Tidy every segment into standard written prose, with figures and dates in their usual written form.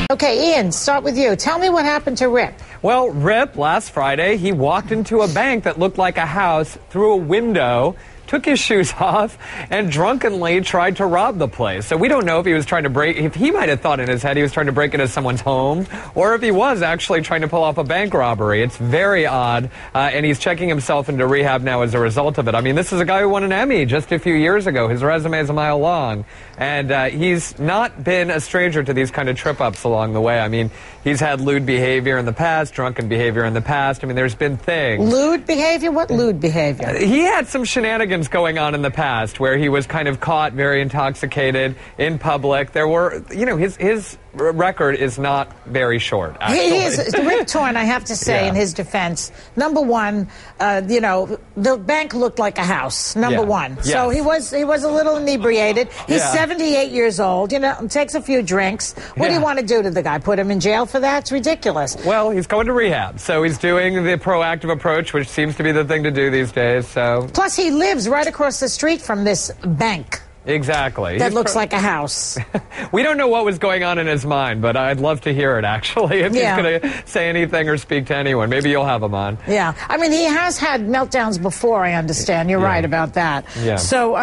Okay, Ian, start with you. Tell me what happened to Rip. Well, Rip, last Friday, he walked into a bank that looked like a house through a window, took his shoes off, and drunkenly tried to rob the place. So we don't know if he was trying to if he might have thought in his head he was trying to break into someone's home, or if he was actually trying to pull off a bank robbery. It's very odd, and he's checking himself into rehab now as a result of it. I mean, this is a guy who won an Emmy just a few years ago. His resume is a mile long, and he's not been a stranger to these kind of trip-ups along the way. I mean, he's had lewd behavior in the past, drunken behavior in the past. I mean, there's been things. Lewd behavior? What lewd behavior? He had some shenanigans going on in the past where he was kind of caught very intoxicated in public. There were, you know, his record is not very short, actually. He is Rip Torn, I have to say, in his defense. Number one, you know, the bank looked like a house, number one. Yes. So he was a little inebriated. He's 78 years old, you know, takes a few drinks. What do you want to do to the guy? Put him in jail for that? It's ridiculous. Well, he's going to rehab, so he's doing the proactive approach, which seems to be the thing to do these days. So plus, he lives right across the street from this bank. Exactly. That looks like a house. We don't know what was going on in his mind, but I'd love to hear it, actually, if he's going to say anything or speak to anyone. Maybe you'll have him on. Yeah. I mean, he has had meltdowns before, I understand. You're right about that. Yeah. So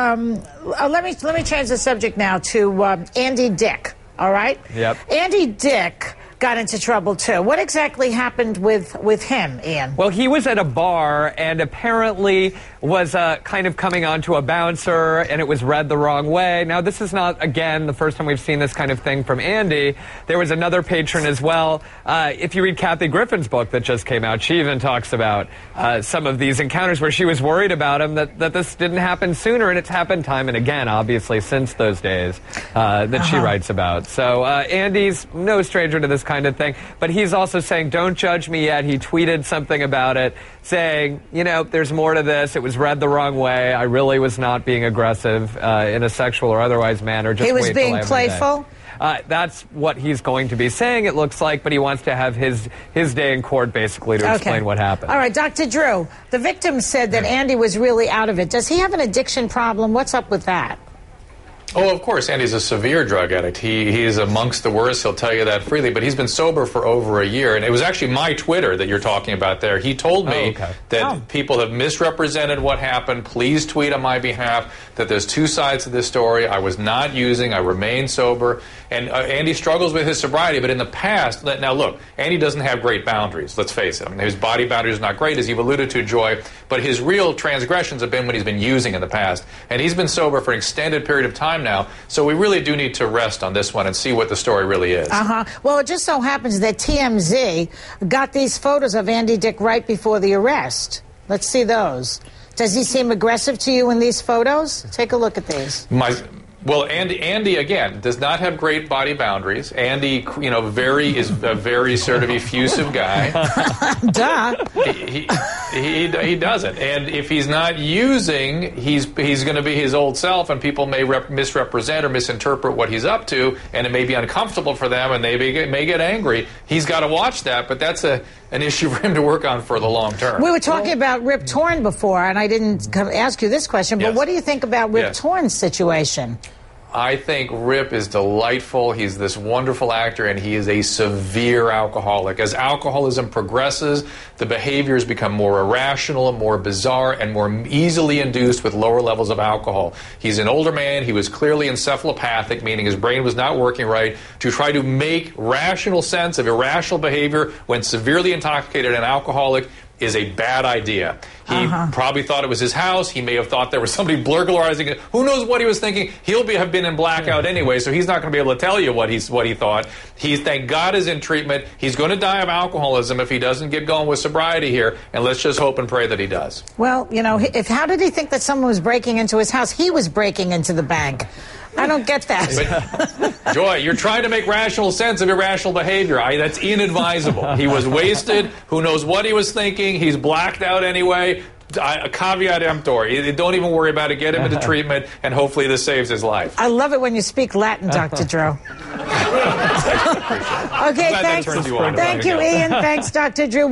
let me change the subject now to Andy Dick, all right? Yep. Andy Dick got into trouble, too. What exactly happened with him, Ian? Well, he was at a bar and apparently was kind of coming onto a bouncer, and it was read the wrong way. Now, this is not, again, the first time we've seen this kind of thing from Andy. There was another patron as well. If you read Kathy Griffin's book that just came out, she even talks about some of these encounters where she was worried about him, that this didn't happen sooner, and it's happened time and again, obviously, since those days that she writes about. So Andy's no stranger to this kind of thing, but he's also saying, don't judge me yet. He tweeted something about it, saying, you know, there's more to this. It was read the wrong way. I really was not being aggressive in a sexual or otherwise manner. Just he was being playful? That's what he's going to be saying, it looks like, but he wants to have his day in court, basically, to explain what happened. All right, Dr. Drew, the victim said that Andy was really out of it. Does he have an addiction problem? What's up with that? Oh, of course. Andy's a severe drug addict. He's amongst the worst. He'll tell you that freely. But he's been sober for over a year. And it was actually my Twitter that you're talking about there. He told me that people have misrepresented what happened. Please tweet on my behalf that there's two sides to this story. I was not using. I remained sober. And Andy struggles with his sobriety. But in the past, now look, Andy doesn't have great boundaries. Let's face it. I mean, his body boundaries are not great, as you've alluded to, Joy. But his real transgressions have been when he's been using in the past. And he's been sober for an extended period of time now, so we really do need to rest on this one and see what the story really is. Well, it just so happens that TMZ got these photos of Andy Dick right before the arrest. Let's see those. Does he seem aggressive to you in these photos? Take a look at these. Well, Andy again does not have great body boundaries. Andy, you know, is a very sort of effusive guy. Duh. He doesn't. And if he's not using, he's going to be his old self, and people may misrepresent or misinterpret what he's up to, and it may be uncomfortable for them, and they may get angry. He's got to watch that, but that's an issue for him to work on for the long term. We were talking about Rip Torn before, and I didn't ask you this question, but what do you think about Rip Torn's situation? I think Rip is delightful. He's this wonderful actor, and he is a severe alcoholic. As alcoholism progresses, the behaviors become more irrational and more bizarre and more easily induced with lower levels of alcohol. He's an older man. He was clearly encephalopathic, meaning his brain was not working right. To try to make rational sense of irrational behavior when severely intoxicated and alcoholic is a bad idea. He probably thought it was his house. He may have thought there was somebody burglarizing it. Who knows what he was thinking? He'll have been in blackout anyway, so he's not going to be able to tell you what he thought. Thank God, is in treatment. He's going to die of alcoholism if he doesn't get going with sobriety here, and let's just hope and pray that he does. Well, you know, how did he think that someone was breaking into his house? He was breaking into the bank. I don't get that. But, Joy, you're trying to make rational sense of irrational behavior. That's inadvisable. He was wasted. Who knows what he was thinking? He's blacked out anyway. A caveat emptor. Don't even worry about it. Get him into treatment, and hopefully this saves his life. I love it when you speak Latin, Dr. Drew. Okay, thanks. Thank you, Ian. Thanks, Dr. Drew.